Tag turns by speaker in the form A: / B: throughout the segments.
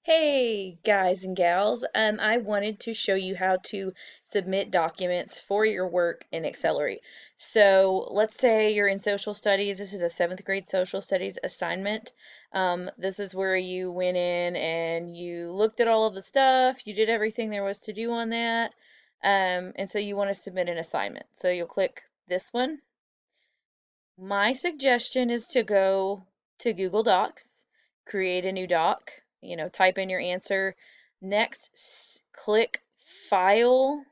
A: Hey guys and gals, I wanted to show you how to submit documents for your work in Accelerate. So let's say you're in social studies. This is a seventh grade social studies assignment. This is where you went in and you looked at all of the stuff, you did everything there was to do on that, and so you want to submit an assignment. So you'll click this one. My suggestion is to go to Google Docs, create a new doc, type in your answer. Next, click File,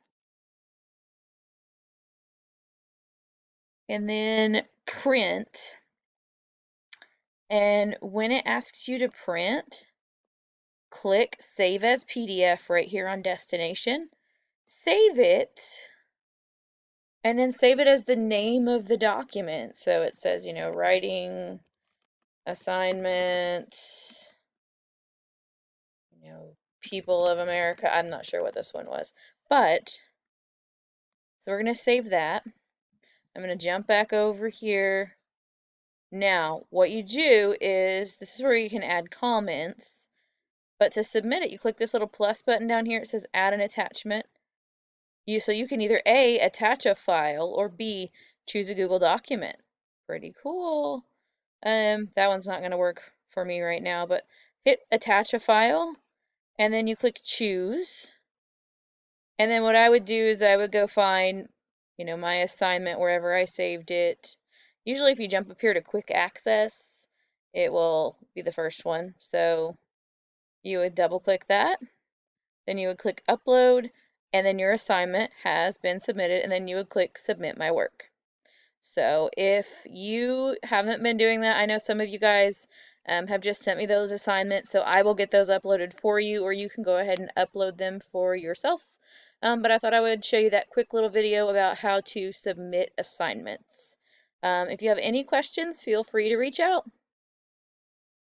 A: and then Print. And when it asks you to print, click Save as PDF right here on Destination. Save it, and then save it as the name of the document. So it says, writing assignment, People of America. I'm not sure what this one was, but so we're going to save that. I'm going to jump back over here. Now, what you do is this is where you can add comments, but to submit it, you click this little plus button down here. It says add an attachment. So you can either A, attach a file, or B, choose a Google document. Pretty cool. That one's not going to work for me right now, but hit attach a file, and then you click choose. And then what I would do is I would go find, my assignment wherever I saved it. Usually if you jump up here to quick access, it will be the first one. So you would double click that, then you would click upload, and then your assignment has been submitted, and then you would click submit my work. So if you haven't been doing that, I know some of you guys have just sent me those assignments, so I will get those uploaded for you, or you can go ahead and upload them for yourself. But I thought I would show you that quick little video about how to submit assignments. If you have any questions, feel free to reach out.